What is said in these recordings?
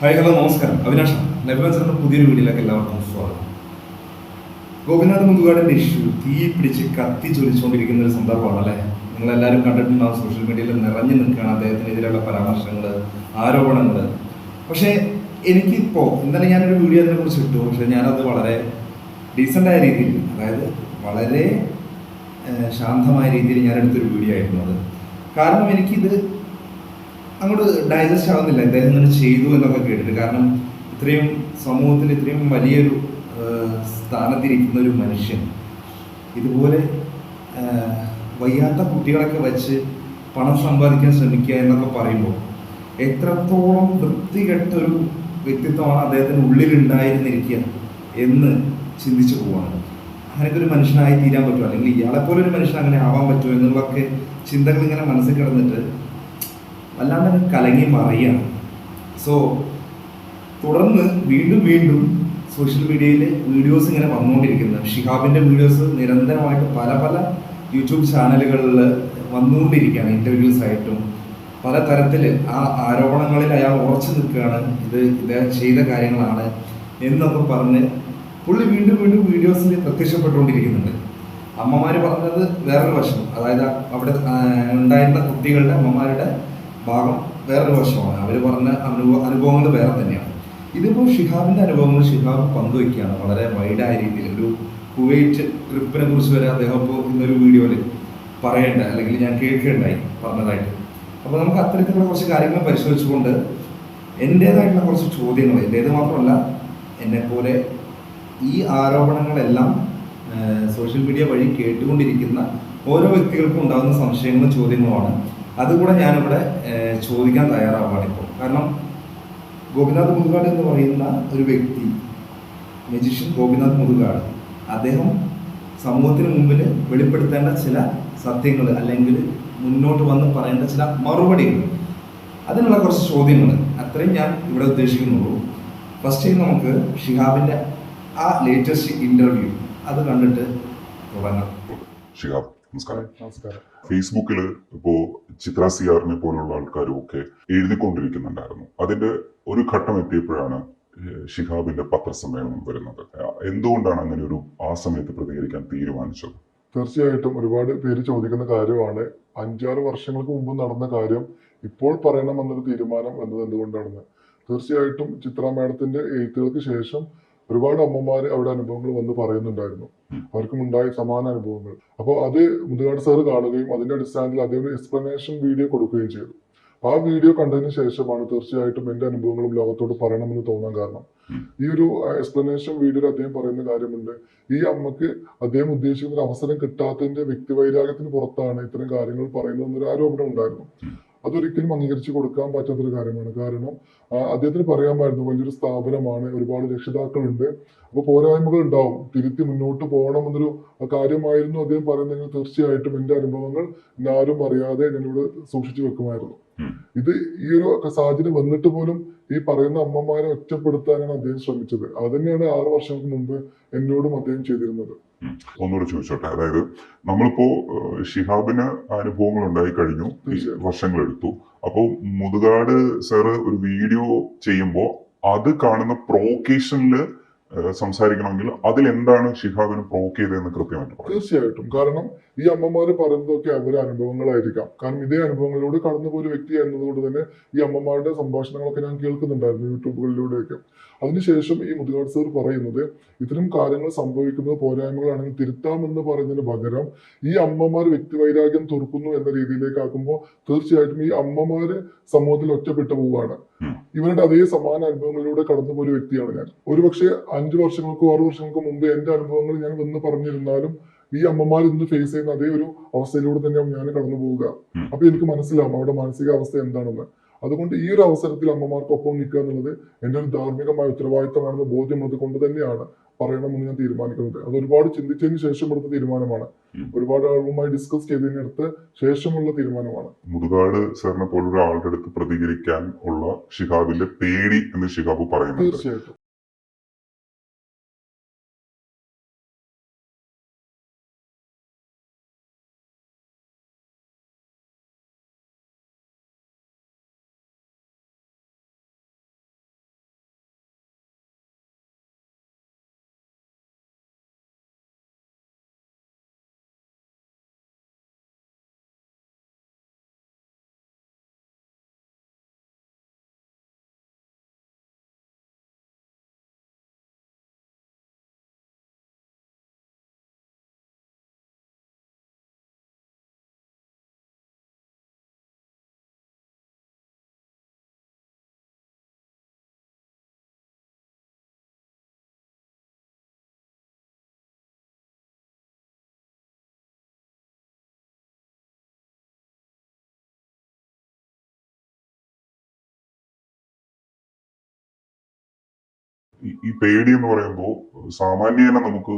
Hi hello നമസ്കാരം. അവിനാഷാണ്. നെബുലൻസറിന്റെ പുതിയൊരു വീഡിയോയിലേക്ക് എല്ലാവർക്കും സ്വാഗതം. ഗോപിനാഥ് മുതുകാടിന്റെ ഇഷ്യൂ തീ പിടിച്ച് കത്തി ജ്വലിച്ചുകൊണ്ടിരിക്കുന്ന ഒരു സന്ദർഭമാണ് അല്ലേ? നിങ്ങളെല്ലാവരും കണ്ടിട്ടുണ്ടാവും. സോഷ്യൽ മീഡിയയിൽ നിറഞ്ഞു നിൽക്കുകയാണ് അദ്ദേഹത്തിനെതിരെയുള്ള പരാമർശങ്ങൾ, ആരോപണങ്ങൾ. പക്ഷേ എനിക്കിപ്പോൾ ഇന്നലെ ഞാനൊരു വീഡിയോ അതിനെക്കുറിച്ച് ഇട്ടു. പക്ഷേ ഞാനത് വളരെ ഡീസൻ്റായ രീതിയിൽ, അതായത് വളരെ ശാന്തമായ രീതിയിൽ ഞാനെടുത്തൊരു വീഡിയോ ആയിരുന്നു അത്. കാരണം എനിക്കിത് അങ്ങോട്ട് ഡൈജസ്റ്റ് ആവുന്നില്ല ഇദ്ദേഹം ഇങ്ങനെ ചെയ്തു എന്നൊക്കെ കേട്ടിട്ട്. കാരണം ഇത്രയും സമൂഹത്തിൽ ഇത്രയും വലിയൊരു സ്ഥാനത്തിരിക്കുന്ന ഒരു മനുഷ്യൻ ഇതുപോലെ വയ്യാത്ത കുട്ടികളൊക്കെ വെച്ച് പണം സമ്പാദിക്കാൻ ശ്രമിക്കുക എന്നൊക്കെ പറയുമ്പോൾ എത്രത്തോളം വൃത്തികെട്ടൊരു വ്യക്തിത്വമാണ് അദ്ദേഹത്തിന് ഉള്ളിലുണ്ടായിരുന്നിരിക്കുക എന്ന് ചിന്തിച്ചു പോവാണ്. അങ്ങനെയൊക്കെ ഒരു മനുഷ്യനായി തീരാൻ പറ്റുമോ, അല്ലെങ്കിൽ ഇയാളെപ്പോലെ ഒരു മനുഷ്യൻ അങ്ങനെ ആവാൻ പറ്റുമോ എന്നുള്ളതൊക്കെ ചിന്തകൾ ഇങ്ങനെ മനസ്സിൽ കിടന്നിട്ട് വല്ലാണ്ട് കലങ്ങി മറിയാണ്. സോ തുടർന്ന് വീണ്ടും വീണ്ടും സോഷ്യൽ മീഡിയയിൽ വീഡിയോസ് ഇങ്ങനെ വന്നുകൊണ്ടിരിക്കുന്നത്, ഷിഹാബിൻ്റെ വീഡിയോസ് നിരന്തരമായിട്ട് പല പല യൂട്യൂബ് ചാനലുകളിൽ വന്നുകൊണ്ടിരിക്കുകയാണ്. ഇൻ്റർവ്യൂസ് ആയിട്ടും പല തരത്തിൽ ആ ആരോപണങ്ങളിൽ അയാൾ ഉറച്ചു നിൽക്കുകയാണ്. ഇദ്ദേഹം ചെയ്ത കാര്യങ്ങളാണ് എന്നൊക്കെ പറഞ്ഞ് പുള്ളി വീണ്ടും വീണ്ടും വീഡിയോസിൽ പ്രത്യക്ഷപ്പെട്ടുകൊണ്ടിരിക്കുന്നുണ്ട്. അമ്മമാർ പറഞ്ഞത് വേറൊരു വശം, അതായത് അവിടെ ഉണ്ടായിരുന്ന കുട്ടികളുടെ അമ്മമാരുടെ ഭാഗം വേറൊരു വശമാണ്. അവർ പറഞ്ഞ അനുഭവങ്ങൾ വേറെ തന്നെയാണ്. ഇതിപ്പോൾ ഷിഹാബിൻ്റെ അനുഭവങ്ങൾ ഷിഹാബ് പങ്കുവയ്ക്കുകയാണ് വളരെ വൈഡായ രീതിയിൽ. ഒരു കുവൈറ്റ് ട്രിപ്പിനെ കുറിച്ച് വരെ അദ്ദേഹം ഇപ്പോൾ ഇന്നൊരു വീഡിയോയിൽ പറയേണ്ട, അല്ലെങ്കിൽ ഞാൻ കേൾക്കുകയുണ്ടായി പറഞ്ഞതായിട്ട്. അപ്പോൾ നമുക്ക് അത്തരത്തിലുള്ള കുറച്ച് കാര്യങ്ങൾ പരിശോധിച്ചുകൊണ്ട് എൻ്റേതായിട്ടുള്ള കുറച്ച് ചോദ്യങ്ങൾ, എൻ്റേത് മാത്രമല്ല എന്നെപ്പോലെ ഈ ആരോപണങ്ങളെല്ലാം സോഷ്യൽ മീഡിയ വഴി കേട്ടുകൊണ്ടിരിക്കുന്ന ഓരോ വ്യക്തികൾക്കും ഉണ്ടാകുന്ന സംശയങ്ങളും ചോദ്യങ്ങളുമാണ്. അതുകൂടെ ഞാനിവിടെ ചോദിക്കാൻ തയ്യാറാവുകയാണ് ഇപ്പോൾ. കാരണം ഗോപിനാഥ് മുതുകാട് എന്ന് പറയുന്ന ഒരു വ്യക്തി, മജീഷ്യൻ ഗോപിനാഥ് മുതുകാട്, അദ്ദേഹം സമൂഹത്തിന് മുമ്പിൽ വെളിപ്പെടുത്തേണ്ട ചില സത്യങ്ങൾ, അല്ലെങ്കിൽ മുന്നോട്ട് വന്ന് പറയേണ്ട ചില മറുപടികൾ, അതിനുള്ള കുറച്ച് ചോദ്യങ്ങൾ, അത്രയും ഞാൻ ഇവിടെ ഉദ്ദേശിക്കുന്നുള്ളൂ. ഫസ്റ്റ് നമുക്ക് ഷിഹാബിൻ്റെ ആ ലേറ്റസ്റ്റ് ഇൻ്റർവ്യൂ അത് കണ്ടിട്ട് തുടങ്ങാം. ഷിഹാബ്, നമസ്കാരം. ഫേസ്ബുക്കിൽ ഇപ്പോ ചിത്ര സിയാറിനെ പോലുള്ള ആൾക്കാരും ഒക്കെ എഴുതിക്കൊണ്ടിരിക്കുന്നുണ്ടായിരുന്നു. അതിന്റെ ഒരു ഘട്ടം എത്തിയപ്പോഴാണ് ഷിഹാബിന്റെ പത്രസമ്മേളനം വരുന്നത്. എന്തുകൊണ്ടാണ് അങ്ങനെ ഒരു ആ സമയത്ത് പ്രതികരിക്കാൻ തീരുമാനിച്ചത്? തീർച്ചയായിട്ടും ഒരുപാട് പേര് ചോദിക്കുന്ന കാര്യമാണ്. 5-6 വർഷങ്ങൾക്ക് മുമ്പ് നടന്ന കാര്യം ഇപ്പോൾ പറയണമെന്നൊരു തീരുമാനം എന്നത് എന്തുകൊണ്ടാണെന്ന്. തീർച്ചയായിട്ടും ചിത്ര മാഡത്തിന്റെ എഴുത്തുകൾക്ക് ശേഷം ഒരുപാട് അമ്മമാർ അവിടെ അനുഭവങ്ങൾ വന്ന് പറയുന്നുണ്ടായിരുന്നു. അവർക്കും ഉണ്ടായ സമാന അനുഭവങ്ങൾ. അപ്പോൾ അത് മുതുകാട് സാറ് കാണുകയും അതിന്റെ അടിസ്ഥാനത്തിൽ അദ്ദേഹം ഒരു എക്സ്പ്ലനേഷൻ വീഡിയോ കൊടുക്കുകയും ചെയ്തു. ആ വീഡിയോ കണ്ടതിന് ശേഷമാണ് തീർച്ചയായിട്ടും എന്റെ അനുഭവങ്ങളും ലോകത്തോട് പറയണമെന്ന് തോന്നാൻ കാരണം. ഈ ഒരു എക്സ്പ്ലനേഷൻ വീഡിയോയിൽ അദ്ദേഹം പറയുന്ന കാര്യമുണ്ട്, ഈ അമ്മക്ക് അദ്ദേഹം ഉദ്ദേശിക്കുന്ന ഒരു അവസരം കിട്ടാത്തതിന്റെ വ്യക്തിവൈരാഗ്യത്തിന് പുറത്താണ് ഇത്തരം കാര്യങ്ങൾ പറയുന്നത് എന്നൊരു ആരോപണം ഉണ്ടായിരുന്നു. അതൊരിക്കലും അംഗീകരിച്ചു കൊടുക്കാൻ പറ്റാത്തൊരു കാര്യമാണ്. കാരണം അദ്ദേഹത്തിന് പറയാമായിരുന്നു, വലിയൊരു സ്ഥാപനമാണ്, ഒരുപാട് രക്ഷിതാക്കളുണ്ട്, അപ്പൊ പോരായ്മകൾ ഉണ്ടാവും, തിരുത്തി മുന്നോട്ട് പോകണം എന്നൊരു കാര്യമായിരുന്നു അദ്ദേഹം പറയുന്നതെങ്കിൽ തീർച്ചയായിട്ടും എന്റെ അനുഭവങ്ങൾ ആരും അറിയാതെ ഞാനിവിടെ സൂക്ഷിച്ചു വെക്കുമായിരുന്നു. ഇത് ഈ ഒരു സാഹചര്യം വന്നിട്ട് പോലും ഈ പറയുന്ന അമ്മമാരെ ഒറ്റപ്പെടുത്താനാണ് അദ്ദേഹം ശ്രമിച്ചത്. അത് തന്നെയാണ് 6 വർഷങ്ങൾക്ക് മുമ്പ് എന്നോടും അദ്ദേഹം ചെയ്തിരുന്നത്. ഒന്നുകൂടെ ചോദിച്ചോട്ടെ, അതായത് നമ്മളിപ്പോ ഷിഹാബിന് അനുഭവങ്ങൾ ഉണ്ടായി കഴിഞ്ഞു, വർഷങ്ങളെടുത്തു. അപ്പോൾ മുതുകാട് സാറ് ഒരു വീഡിയോ ചെയ്യുമ്പോൾ അത് കാണുന്ന പ്രൊവോക്കേഷനിൽ സംസാരിക്കണമെങ്കിൽ അതിൽ എന്താണ് ഷിഹാബിന് പ്രൊവോക്ക് ചെയ്തതെന്ന് കൃത്യമായിട്ട് പറയും. തീർച്ചയായിട്ടും. കാരണം ഈ അമ്മമാര് പറയുന്നതൊക്കെ അവരുടെ അനുഭവങ്ങളായിരിക്കാം. കാരണം ഇതേ അനുഭവങ്ങളിലൂടെ കടന്നുപോയ ഒരു വ്യക്തി എന്നതുകൊണ്ട് തന്നെ ഈ അമ്മമാരുടെ സംഭാഷണങ്ങളൊക്കെ ഞാൻ കേൾക്കുന്നുണ്ടായിരുന്നു യൂട്യൂബുകളിലൂടെയൊക്കെ. അതിനുശേഷം ഈ മുതുകാട് സാർ പറയുന്നത്, ഇത്തരം കാര്യങ്ങൾ സംഭവിക്കുന്നത് പോരായ്മകളാണെങ്കിൽ തിരുത്താമെന്ന് പറയുന്നതിന് പകരം ഈ അമ്മമാർ വ്യക്തിവൈരാഗ്യം തുറക്കുന്നു എന്ന രീതിയിലേക്ക് ആക്കുമ്പോൾ തീർച്ചയായിട്ടും ഈ അമ്മമാര് സമൂഹത്തിൽ ഒറ്റപ്പെട്ടു പോവുകയാണ്. ഇവരുടെ അതേ സമാന അനുഭവങ്ങളിലൂടെ കടന്നുപോയ വ്യക്തിയാണ് ഞാൻ. ഒരുപക്ഷെ 5 വർഷങ്ങൾക്കോ 6 വർഷങ്ങൾക്കോ മുമ്പ് എന്റെ അനുഭവങ്ങൾ ഞാൻ വന്ന് പറഞ്ഞിരുന്നാലും ഈ അമ്മമാർ ഇന്ന് ഫേസ് ചെയ്യുന്ന അതേ ഒരു അവസ്ഥയിലൂടെ തന്നെയാണ് ഞാൻ കടന്നു പോവുക. അപ്പൊ എനിക്ക് മനസ്സിലാവും അവരുടെ മാനസികാവസ്ഥ എന്താണെന്ന്. അതുകൊണ്ട് ഈ ഒരു അവസരത്തിൽ അമ്മമാർക്കൊപ്പം നിൽക്കുക എന്നുള്ളത് എന്റെ ഒരു ധാർമ്മികമായ ഉത്തരവാദിത്തമാണെന്ന് ബോധ്യമുള്ളത് കൊണ്ട് തന്നെയാണ് പറയണമെന്ന് ഞാൻ തീരുമാനിക്കുന്നത്. അത് ഒരുപാട് ചിന്തിച്ചതിന് ശേഷം എടുത്ത തീരുമാനമാണ്. ഒരുപാട് ആളുകളുമായി ഡിസ്കസ് ചെയ്തതിനടുത്ത് ശേഷമുള്ള തീരുമാനമാണ്. മുതുകാട് സാറിനെ പോലൊരു ആളുടെ അടുത്ത് പ്രതികരിക്കാൻ ഉള്ള ഷിഹാബിന്റെ പേടി എന്ന് ഷിഹാബ് പറയുന്നത്. തീർച്ചയായിട്ടും. ഈ പേടി എന്ന് പറയുമ്പോൾ സാമാന്യേന നമുക്ക്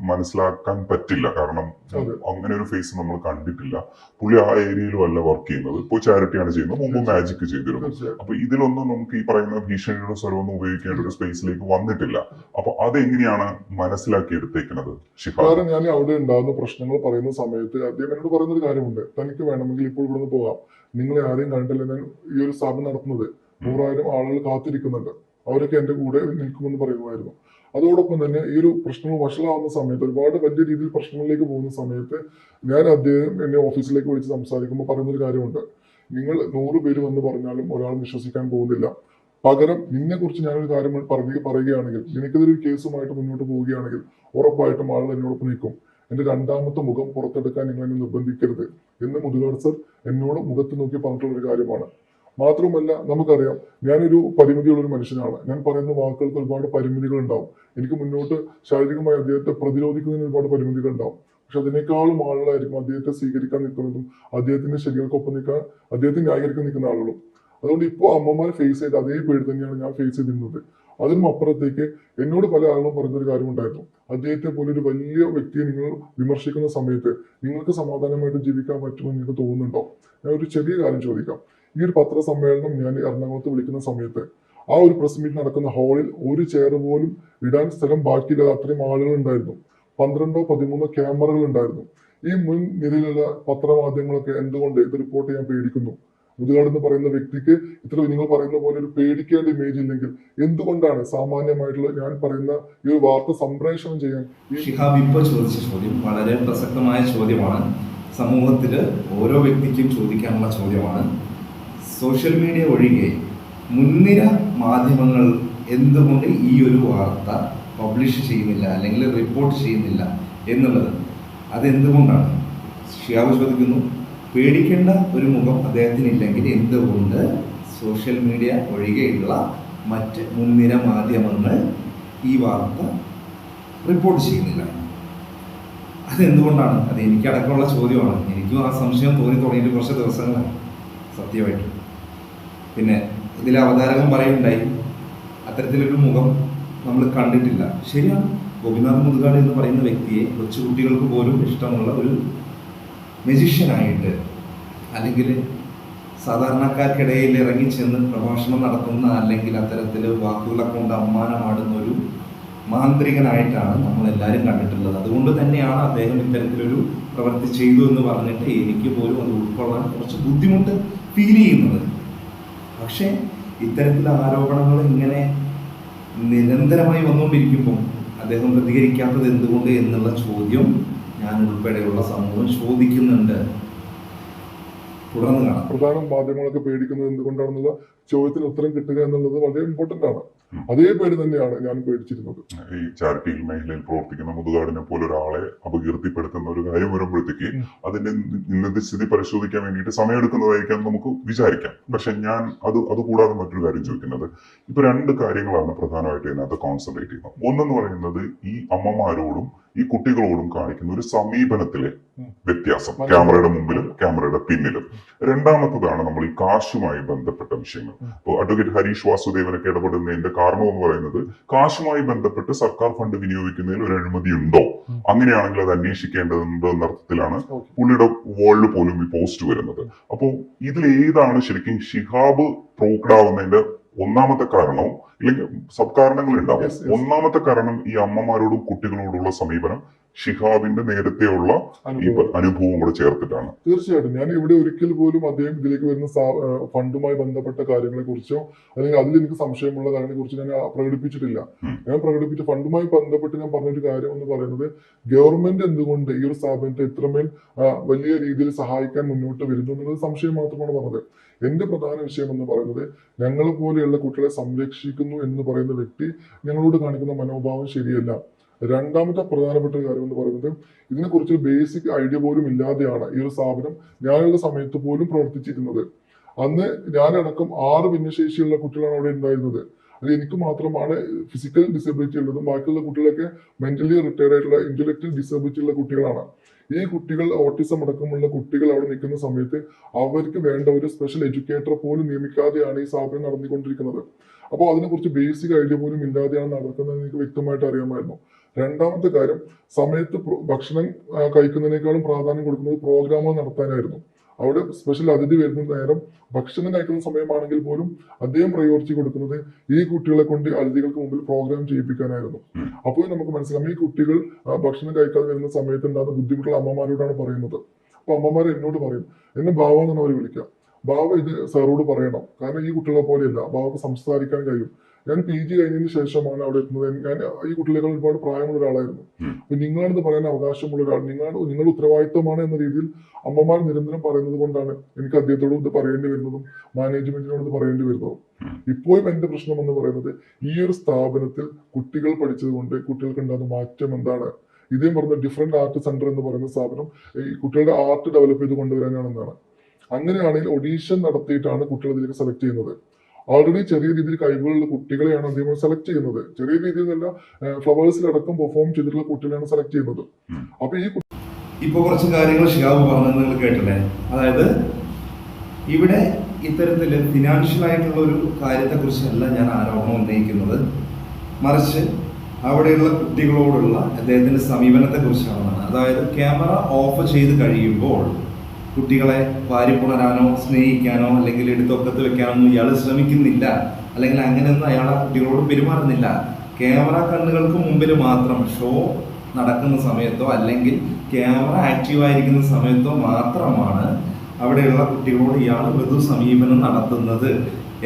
മനസ്സിലാക്കാൻ പറ്റില്ല. കാരണം അതെ. അങ്ങനെ ഒരു ഫേസ് നമ്മൾ കണ്ടിട്ടില്ല. പുള്ളി ആ ഏരിയയിലും അല്ല വർക്ക് ചെയ്യുന്നത്, ഇപ്പോൾ ചാരിറ്റിയാണ് ചെയ്യുന്നത്, മുമ്പ് മാജിക് ചെയ്തിരുന്നു. തീർച്ചയായും. അപ്പൊ ഇതിലൊന്നും നമുക്ക് ഈ പറയുന്ന ഭീഷണിയുടെ സ്വരമൊന്നും ഉപയോഗിക്കേണ്ട ഒരു സ്പേസിലേക്ക് വന്നിട്ടില്ല. അപ്പൊ അതെങ്ങനെയാണ് മനസ്സിലാക്കി എടുത്തേക്കുന്നത് ഷിഹാബ്? കാരണം ഞാൻ അവിടെ ഉണ്ടാകുന്ന പ്രശ്നങ്ങൾ പറയുന്ന സമയത്ത് അദ്ദേഹം എന്നോട് പറയുന്ന ഒരു കാര്യമുണ്ട്. തനിക്ക് വേണമെങ്കിൽ ഇപ്പോൾ ഇവിടുന്ന് പോകാം, നിങ്ങളെ ആരെയും കണ്ടില്ല, ഞാൻ ഈ ഒരു സ്ഥാപനം നടത്തുന്നത് 100,000 ആളുകൾ കാത്തിരിക്കുന്നുണ്ട്, അവരൊക്കെ എന്റെ കൂടെ നിൽക്കുമെന്ന് പറയുമായിരുന്നു. അതോടൊപ്പം തന്നെ ഈ ഒരു പ്രശ്നങ്ങൾ വഷളാവുന്ന സമയത്ത്, ഒരുപാട് വലിയ രീതിയിൽ പ്രശ്നങ്ങളിലേക്ക് പോകുന്ന സമയത്ത്, അദ്ദേഹം എന്നെ ഓഫീസിലേക്ക് വിളിച്ച് സംസാരിക്കുമ്പോൾ പറയുന്നൊരു കാര്യമുണ്ട്. നിങ്ങൾ 100 പേര് വന്ന് പറഞ്ഞാലും ഒരാൾ വിശ്വസിക്കാൻ പോകുന്നില്ല. പകരം നിന്നെ കുറിച്ച് ഞാനൊരു കാര്യം പറയുകയാണെങ്കിൽ, നിനക്കെതിരെ ഒരു കേസുമായിട്ട് മുന്നോട്ട് പോവുകയാണെങ്കിൽ ഉറപ്പായിട്ടും ആളുകൾ എന്നോടൊപ്പം നിൽക്കും. എന്റെ രണ്ടാമത്തെ മുഖം പുറത്തെടുക്കാൻ നിങ്ങൾ എന്നെ നിർബന്ധിക്കരുത് എന്ന് മുതുകാട് സർ എന്നോട് മുഖത്ത് നോക്കി പറഞ്ഞിട്ടുള്ള ഒരു കാര്യമാണ്. മാത്രമല്ല, നമുക്കറിയാം ഞാനൊരു പരിമിതിയുള്ള ഒരു മനുഷ്യനാണ്. ഞാൻ പറയുന്ന വാക്കുകൾക്ക് ഒരുപാട് പരിമിതികൾ ഉണ്ടാവും. എനിക്ക് മുന്നോട്ട് ശാരീരികമായി അദ്ദേഹത്തെ പ്രതിരോധിക്കുന്നതിന് ഒരുപാട് പരിമിതികൾ ഉണ്ടാവും. പക്ഷെ അതിനേക്കാളും ആളുകളായിരിക്കും അദ്ദേഹത്തെ സ്വീകരിക്കാൻ നിൽക്കുന്നതും അദ്ദേഹത്തിന്റെ ശരികൾക്കൊപ്പം നിൽക്കാൻ, അദ്ദേഹത്തെ ന്യായീകരിക്കാൻ നിൽക്കുന്ന ആളുകളും. അതുകൊണ്ട് ഇപ്പോൾ അമ്മമാരെ ഫേസ് ചെയ്ത് അതേ പേടി തന്നെയാണ് ഞാൻ ഫേസ് ചെയ്തിരുന്നത്. അതിനും അപ്പുറത്തേക്ക് എന്നോട് പല ആളുകളും പറയുന്നൊരു കാര്യം ഉണ്ടായിരുന്നു. അദ്ദേഹത്തെ പോലെ ഒരു വലിയ വ്യക്തിയെ നിങ്ങൾ വിമർശിക്കുന്ന സമയത്ത് നിങ്ങൾക്ക് സമാധാനമായിട്ട് ജീവിക്കാൻ പറ്റുമെന്ന് നിങ്ങൾക്ക് തോന്നുന്നുണ്ടോ? ഞാൻ ഒരു ചെറിയ കാര്യം ചോദിക്കാം. ഈ ഒരു പത്രസമ്മേളനം ഞാൻ എറണാകുളത്ത് വിളിക്കുന്ന സമയത്ത് ആ ഒരു പ്രസ് മീറ്റ് നടക്കുന്ന ഹാളിൽ ഒരു ചെയർ പോലും ഇടാൻ സ്ഥലം ബാക്കിയില്ലാതെ അത്രയും ആളുകൾ ഉണ്ടായിരുന്നു. 12 13 ക്യാമറകൾ ഉണ്ടായിരുന്നു. ഈ മുൻ നിരയിലുള്ള പത്രമാധ്യമങ്ങളൊക്കെ എന്തുകൊണ്ട് ഇത് റിപ്പോർട്ട് ചെയ്യാൻ പേടിക്കുന്നു? മുതുകാട് എന്ന് പറയുന്ന വ്യക്തിക്ക് ഇത്ര നിങ്ങൾ പറയുന്ന പോലെ ഒരു പേടിക്കേണ്ട ഇമേജ് ഇല്ലെങ്കിൽ എന്തുകൊണ്ടാണ് സാമാന്യമായിട്ടുള്ള ഞാൻ പറയുന്ന ഈ ഒരു വാർത്ത സംപ്രേഷണം ചെയ്യാൻ ഷിഹാബ് ഇപ്പോൾ ചോദിച്ച ചോദ്യം വളരെ പ്രസക്തമായ ചോദ്യമാണ്. സമൂഹത്തിൽ ഓരോ വ്യക്തിക്കും ചോദിക്കാനുള്ള ചോദ്യമാണ്. സോഷ്യൽ മീഡിയ ഒഴികെ മുൻനിര മാധ്യമങ്ങൾ എന്തുകൊണ്ട് ഈ ഒരു വാർത്ത പബ്ലിഷ് ചെയ്യുന്നില്ല അല്ലെങ്കിൽ റിപ്പോർട്ട് ചെയ്യുന്നില്ല എന്നുള്ളത് അതെന്തുകൊണ്ടാണ്? ഷിഹാബ് ചോദിക്കുന്നു. പേടിക്കേണ്ട ഒരു മുഖം അദ്ദേഹത്തിനില്ലെങ്കിൽ എന്തുകൊണ്ട് സോഷ്യൽ മീഡിയ ഒഴികെയുള്ള മറ്റ് മുൻനിര മാധ്യമങ്ങൾ ഈ വാർത്ത റിപ്പോർട്ട് ചെയ്യുന്നില്ല? അതെന്തുകൊണ്ടാണ്? അത് എനിക്കടക്കമുള്ള ചോദ്യമാണ്. എനിക്കും ആ സംശയം തോന്നി തുടങ്ങിയിട്ട് കുറച്ച് ദിവസങ്ങളായി സത്യമായിട്ട്. പിന്നെ ഇതിൽ അവതാരകൻ പറയുണ്ടായി അത്തരത്തിലൊരു മുഖം നമ്മൾ കണ്ടിട്ടില്ല. ശരിയാണ്. ഗോപിനാഥ് മുതുകാട് എന്ന് പറയുന്ന വ്യക്തിയെ കൊച്ചുകുട്ടികൾക്ക് പോലും ഇഷ്ടമുള്ള ഒരു മെജിഷ്യനായിട്ട്, അല്ലെങ്കിൽ സാധാരണക്കാർക്കിടയിൽ ഇറങ്ങിച്ചെന്ന് പ്രഭാഷണം നടത്തുന്ന, അല്ലെങ്കിൽ അത്തരത്തിൽ വാക്കുകളെ കൊണ്ട് അമ്മാനമാടുന്ന ഒരു മാന്ത്രികനായിട്ടാണ് നമ്മളെല്ലാവരും കണ്ടിട്ടുള്ളത്. അതുകൊണ്ട് തന്നെയാണ് അദ്ദേഹം ഇത്തരത്തിലൊരു പ്രവൃത്തി ചെയ്തു എന്ന് പറഞ്ഞിട്ട് എനിക്ക് പോലും അത് ഉൾക്കൊള്ളാൻ കുറച്ച് ബുദ്ധിമുട്ട് ഫീൽ ചെയ്യുന്നത്. പക്ഷേ ഇത്തരത്തിലുള്ള ആരോപണങ്ങൾ ഇങ്ങനെ നിരന്തരമായി വന്നുകൊണ്ടിരിക്കുമ്പോൾ അദ്ദേഹം പ്രതികരിക്കാത്തത് എന്തുകൊണ്ട് എന്നുള്ള ചോദ്യം ഞാൻ ഉൾപ്പെടെയുള്ള സമൂഹം ചോദിക്കുന്നുണ്ട്. തുടർന്ന് കാണാം. പ്രധാന മാധ്യമങ്ങളൊക്കെ പേടിക്കുന്നത് എന്തുകൊണ്ടാണെന്നുള്ള ചോദ്യത്തിന് ഉത്തരം കിട്ടുക എന്നുള്ളത് വളരെ ഇമ്പോർട്ടന്റ് ആണ്. അതേ പേടി തന്നെയാണ് ഞാൻ പേടിച്ചിരുന്നത്. ഈ ചാരിറ്റി മേഖലയിൽ പ്രവർത്തിക്കുന്ന മുതുകാടിനെ പോലെ ഒരാളെ അപകീർത്തിപ്പെടുത്തുന്ന ഒരു കാര്യം വരുമ്പോഴത്തേക്ക് അതിന്റെ ഇന്നത്തെ സ്ഥിതി പരിശോധിക്കാൻ വേണ്ടിയിട്ട് സമയമെടുക്കുന്നതായിരിക്കാം നമുക്ക് വിചാരിക്കാം. പക്ഷെ ഞാൻ അത് കൂടാതെ മറ്റൊരു കാര്യം ചോദിക്കുന്നത്, ഇപ്പൊ 2 കാര്യങ്ങളാണ് പ്രധാനമായിട്ട് ഇതിനകത്ത് കോൺസെൻട്രേറ്റ് ചെയ്യുന്നത്. ഒന്നെന്ന് പറയുന്നത് ഈ അമ്മമാരോടും ഈ കുട്ടികളോടും കാണിക്കുന്ന ഒരു സമീപനത്തിലെ വ്യത്യാസം, ക്യാമറയുടെ മുമ്പിലും ക്യാമറയുടെ പിന്നിലും. രണ്ടാമത്തതാണ് നമ്മൾ ഈ കാശുമായി ബന്ധപ്പെട്ട വിഷയങ്ങൾ. ഇപ്പോൾ അഡ്വക്കേറ്റ് ഹരീഷ് വാസുദേവനൊക്കെ ഇടപെടുന്നതിന്റെ കാരണം എന്ന് പറയുന്നത് കാശുമായി ബന്ധപ്പെട്ട് സർക്കാർ ഫണ്ട് വിനിയോഗിക്കുന്നതിൽ ഒരു അഴിമതി ഉണ്ടോ, അങ്ങനെയാണെങ്കിൽ അത് അന്വേഷിക്കേണ്ടതുണ്ടോ എന്ന അർത്ഥത്തിലാണ് പുള്ളിയുടെ വേൾഡ് പോലും ഈ പോസ്റ്റ് വരുന്നത്. അപ്പോൾ ഇതിൽ ഏതാണ് ശരിക്കും ഷിഹാബ് പ്രൂവ്ഡ് ആവുന്നതിന്റെ ഒന്നാമത്തെ കാരണവും ഇല്ലെങ്കിൽ സബ് കാരണങ്ങൾ ഉണ്ടാവും? ഒന്നാമത്തെ കാരണം ഈ അമ്മമാരോടും കുട്ടികളോടുള്ള സമീപനം ഷിഹാബിന്റെ നേരത്തെയുള്ള ഈ അനുഭവം കൂടെ ചേർത്തിട്ടാണ്. തീർച്ചയായിട്ടും ഞാൻ ഇവിടെ ഒരിക്കൽ പോലും അദ്ദേഹം ഇതിലേക്ക് വരുന്ന ഫണ്ടുമായി ബന്ധപ്പെട്ട കാര്യങ്ങളെ കുറിച്ചോ അല്ലെങ്കിൽ അതിൽ എനിക്ക് സംശയമുള്ള കാര്യങ്ങളെ കുറിച്ച് ഞാൻ പ്രകടിപ്പിച്ചിട്ടില്ല. ഞാൻ പ്രകടിപ്പിച്ച ഫണ്ടുമായി ബന്ധപ്പെട്ട് ഞാൻ പറഞ്ഞൊരു കാര്യം എന്ന് പറയുന്നത്, ഗവൺമെന്റ് എന്തുകൊണ്ട് ഈ ഒരു സ്ഥാപനത്തെ ഇത്രമേൽ വലിയ രീതിയിൽ സഹായിക്കാൻ മുന്നോട്ട് വരുന്നു എന്നുള്ളത് സംശയം മാത്രമാണ് പറഞ്ഞത്. എന്റെ പ്രധാന വിഷയം എന്ന് പറയുന്നത്, ഞങ്ങളെ പോലെയുള്ള കുട്ടികളെ സംരക്ഷിക്കുന്നു എന്ന് പറയുന്ന വ്യക്തി ഞങ്ങളോട് കാണിക്കുന്ന മനോഭാവം ശരിയല്ല. രണ്ടാമത്തെ പ്രധാനപ്പെട്ട കാര്യം എന്ന് പറയുന്നത്, ഇതിനെക്കുറിച്ച് ബേസിക് ഐഡിയ പോലും ഇല്ലാതെയാണ് ഈ ഒരു സ്ഥാപനം ഞാനുള്ള സമയത്ത് പോലും പ്രവർത്തിച്ചിരുന്നത്. അന്ന് ഞാനടക്കം 6 ഭിന്നശേഷിയുള്ള കുട്ടികളാണ് അവിടെ ഉണ്ടായിരുന്നത്. അത് എനിക്ക് മാത്രമാണ് ഫിസിക്കൽ ഡിസബിലിറ്റി ഉള്ളതും ബാക്കിയുള്ള കുട്ടികളൊക്കെ മെന്റലി റിട്ടയർഡ് ആയിട്ടുള്ള ഇന്റലക്ച്വൽ ഡിസബിലിറ്റി ഉള്ള കുട്ടികളാണ്. ഈ കുട്ടികൾ ഓട്ടിസം അടക്കമുള്ള കുട്ടികൾ അവിടെ നിൽക്കുന്ന സമയത്ത് അവർക്ക് വേണ്ട ഒരു സ്പെഷ്യൽ എഡ്യൂക്കേറ്റർ പോലും നിയമിക്കാതെയാണ് ഈ സ്ഥാപനം നടന്നുകൊണ്ടിരിക്കുന്നത്. അപ്പോൾ അതിനെക്കുറിച്ച് ബേസിക് ഐഡിയ പോലും ഇല്ലാതെയാണ് നടക്കുന്നത് എനിക്ക് വ്യക്തമായിട്ട് അറിയാമായിരുന്നു. രണ്ടാമത്തെ കാര്യം, സമയത്ത് ഭക്ഷണം കഴിക്കുന്നതിനേക്കാളും പ്രാധാന്യം കൊടുക്കുന്നത് പ്രോഗ്രാമുകൾ നടത്താനായിരുന്നു. അവിടെ സ്പെഷ്യൽ അതിഥി വരുന്ന നേരം ഭക്ഷണം കഴിക്കുന്ന സമയമാണെങ്കിൽ പോലും അദ്ദേഹം പ്രയോറിറ്റി കൊടുക്കുന്നത് ഈ കുട്ടികളെ കൊണ്ട് അതിഥികൾക്ക് മുമ്പിൽ പ്രോഗ്രാം ചെയ്യിപ്പിക്കാനായിരുന്നു. അപ്പോൾ നമുക്ക് മനസ്സിലാവും ഈ കുട്ടികൾ ഭക്ഷണം കഴിക്കാതെ വരുന്ന സമയത്ത് ഉണ്ടാകുന്ന ബുദ്ധിമുട്ടുകൾ അമ്മമാരോടാണ് പറയുന്നത്. അപ്പൊ അമ്മമാർ എന്നോട് പറയും, എന്നെ ബാവ എന്നാണ് അവർ വിളിക്കുക, ബാവ ഇത് സാറോട് പറയണം, കാരണം ഈ കുട്ടികളെ പോലെയല്ല, ബാവക്ക് സംസാരിക്കാൻ കഴിയും. ഞാൻ PG കഴിഞ്ഞതിന് ശേഷമാണ് അവിടെ എത്തുന്നത്. ഞാൻ ഈ കുട്ടികളെക്കാൾ ഒരുപാട് പ്രായമുള്ള ഒരാളായിരുന്നു. അപ്പൊ നിങ്ങളാണിത് പറയാൻ അവകാശമുള്ള ഒരാൾ, നിങ്ങളുടെ ഉത്തരവാദിത്തമാണ് എന്ന രീതിയിൽ അമ്മമാർ നിരന്തരം പറയുന്നത് കൊണ്ടാണ് എനിക്ക് അദ്ദേഹത്തോട് ഇത് പറയേണ്ടി വരുന്നതും മാനേജ്മെന്റിനോട് ഇത് പറയേണ്ടി വരുന്നതും. ഇപ്പോഴും എന്റെ പ്രശ്നം എന്ന് പറയുന്നത്, ഈ ഒരു സ്ഥാപനത്തിൽ കുട്ടികൾ പഠിച്ചത് കൊണ്ട് കുട്ടികൾക്ക് ഉണ്ടാകുന്ന മാറ്റം എന്താണ്? ഇതേ പറഞ്ഞ ഡിഫറെന്റ് ആർട്ട് സെന്റർ എന്ന് പറയുന്ന സ്ഥാപനം ഈ കുട്ടികളുടെ ആർട്ട് ഡെവലപ്പ് ചെയ്ത് കൊണ്ടുവരാനാണെന്നാണ്. അങ്ങനെയാണെങ്കിൽ ഓഡീഷൻ നടത്തിയിട്ടാണ് കുട്ടികൾ ഇതിലേക്ക് സെലക്ട് ചെയ്യുന്നത്. ഓൾറെഡി ചെറിയ രീതിയിൽ കഴിവുകളുള്ള കുട്ടികളെയാണ് അദ്ദേഹം സെലക്ട് ചെയ്യുന്നത്. ചെറിയ രീതിയിൽ നല്ല ഫ്ലവേഴ്സിലടക്കം പെർഫോം ചെയ്തിട്ടുള്ള കുട്ടികളെയാണ് സെലക്ട് ചെയ്യുന്നത്. അപ്പൊ ഈ ഇപ്പൊ കുറച്ച് കാര്യങ്ങൾ ഷിഹാബ് പറഞ്ഞത് നിങ്ങൾ കേട്ടില്ലേ? അതായത് ഇവിടെ ഇത്തരത്തില് ഫിനാൻഷ്യൽ ആയിട്ടുള്ള ഒരു കാര്യത്തെ കുറിച്ചല്ല ഞാൻ ആരോപണം ഉന്നയിക്കുന്നത്, മറിച്ച് അവിടെയുള്ള കുട്ടികളോടുള്ള അദ്ദേഹത്തിന്റെ സമീപനത്തെ കുറിച്ചാണ്. അതായത് ക്യാമറ ഓഫ് ചെയ്ത് കഴിയുമ്പോൾ കുട്ടികളെ വാരിപ്പുണരാനോ സ്നേഹിക്കാനോ അല്ലെങ്കിൽ എടുത്തൊക്കത്ത് വെക്കാനോ ഇയാൾ ശ്രമിക്കുന്നില്ല, അല്ലെങ്കിൽ അങ്ങനെയൊന്നും അയാൾ ആ കുട്ടികളോട് പെരുമാറുന്നില്ല. ക്യാമറ കണ്ണുകൾക്ക് മുമ്പിൽ മാത്രം ഷോ നടക്കുന്ന സമയത്തോ അല്ലെങ്കിൽ ക്യാമറ ആക്റ്റീവായിരിക്കുന്ന സമയത്തോ മാത്രമാണ് അവിടെയുള്ള കുട്ടികളോട് ഇയാൾ മൃദു സമീപനം നടത്തുന്നത്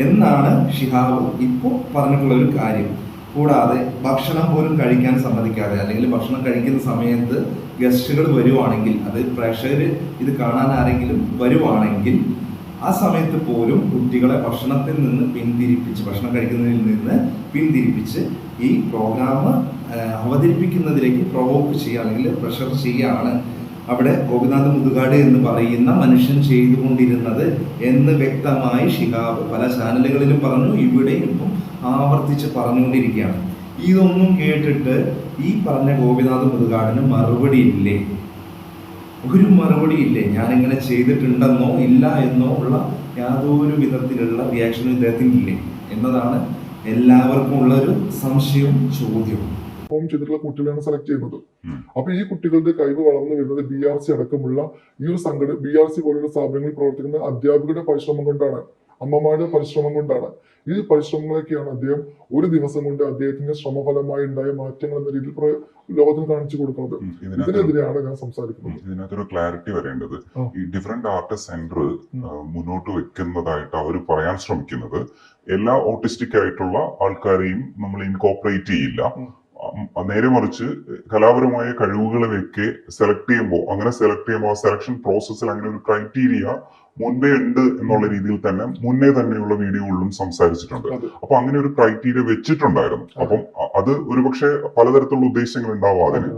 എന്നാണ് ഷിഹാബ് ഇപ്പോൾ പറഞ്ഞിട്ടുള്ള ഒരു കാര്യം. കൂടാതെ ഭക്ഷണം പോലും കഴിക്കാൻ സമ്മതിക്കാതെ, അല്ലെങ്കിൽ ഭക്ഷണം കഴിക്കുന്ന സമയത്ത് ഗസ്റ്റുകൾ വരുവാണെങ്കിൽ, അത് പ്രേക്ഷകർ ഇത് കാണാൻ ആരെങ്കിലും വരുവാണെങ്കിൽ ആ സമയത്ത് പോലും കുട്ടികളെ ഭക്ഷണത്തിൽ നിന്ന് പിന്തിരിപ്പിച്ച്, ഭക്ഷണം കഴിക്കുന്നതിൽ നിന്ന് പിന്തിരിപ്പിച്ച് ഈ പ്രോഗ്രാം അവതരിപ്പിക്കുന്നതിലേക്ക് പ്രൊവോക്ക് ചെയ്യുക അല്ലെങ്കിൽ പ്രഷർ ചെയ്യുകയാണ് അവിടെ ഗോപിനാഥ് മുതുകാട് എന്ന് പറയുന്ന മനുഷ്യൻ ചെയ്തുകൊണ്ടിരുന്നത് എന്ന് വ്യക്തമായി ഷിഹാബ് പല ചാനലുകളിലും പറഞ്ഞു, ഇവിടെയും ഇപ്പം ആവർത്തിച്ച് പറഞ്ഞുകൊണ്ടിരിക്കുകയാണ്. ഇതൊന്നും കേട്ടിട്ട് ഈ പറഞ്ഞ ഗോപിനാഥ് മുതുകാടിന് മറുപടി ഇല്ലേ? ഒരു മറുപടി ഇല്ലേ? ഞാനിങ്ങനെ ചെയ്തിട്ടുണ്ടെന്നോ ഇല്ല എന്നോ ഉള്ള യാതൊരു വിധത്തിലുള്ള റിയാക്ഷനും ഇദ്ദേഹത്തിനില്ലേ എന്നതാണ് എല്ലാവർക്കും ഉള്ള ഒരു സംശയവും ചോദ്യവും. പെർഫോം ചെയ്തിട്ടുള്ള കുട്ടികളെയാണ് സെലക്ട് ചെയ്യുന്നത്. അപ്പൊ ഈ കുട്ടികളുടെ കഴിവ് വളർന്നു വരുന്നത് BRC അടക്കമുള്ള ഈ ഒരു സംഘടന, BRC പോലുള്ള സ്ഥാപനങ്ങളിൽ പ്രവർത്തിക്കുന്ന അധ്യാപകരുടെ പരിശ്രമം കൊണ്ടാണ്, അമ്മമാരുടെ പരിശ്രമം കൊണ്ടാണ്. ഈ പരിശ്രമങ്ങളൊക്കെയാണ് അദ്ദേഹം ഒരു ദിവസം കൊണ്ട് അദ്ദേഹത്തിന്റെ ശ്രമഫലമായി ഉണ്ടായ മാറ്റങ്ങൾ എന്ന രീതിയിൽ ലോകത്തിന് കാണിച്ചു കൊടുക്കുന്നത്. ഇതിനെതിരെയാണ് ഞാൻ സംസാരിക്കുന്നത്. ഇതിനകത്തൊരു ക്ലാരിറ്റി വരേണ്ടത്, ഈ ഡിഫറെന്റ് ആർട്ട് സെന്റർ മുന്നോട്ട് വെക്കുന്നതായിട്ട് അവർ പറയാൻ ശ്രമിക്കുന്നത് എല്ലാ ഓട്ടിസ്റ്റിക് ആയിട്ടുള്ള ആൾക്കാരെയും നമ്മൾ ഇൻകോപ്പറേറ്റ് ചെയ്യില്ല, നേരെ മറിച്ച് കലാപരമായ കഴിവുകളെയൊക്കെ സെലക്ട് ചെയ്യുമ്പോൾ ആ സെലക്ഷൻ പ്രോസസ്സിൽ അങ്ങനെ ഒരു ക്രൈറ്റീരിയ മുൻപേ ഉണ്ട് എന്നുള്ള രീതിയിൽ തന്നെ മുന്നേ തന്നെയുള്ള വീഡിയോകളിലും സംസാരിച്ചിട്ടുണ്ട്. അപ്പൊ അങ്ങനെ ഒരു ക്രൈറ്റീരിയ വെച്ചിട്ടുണ്ടായിരുന്നു. അപ്പം അത് ഒരുപക്ഷെ പലതരത്തിലുള്ള ഉദ്ദേശങ്ങൾ ഉണ്ടാവാം, അതിന്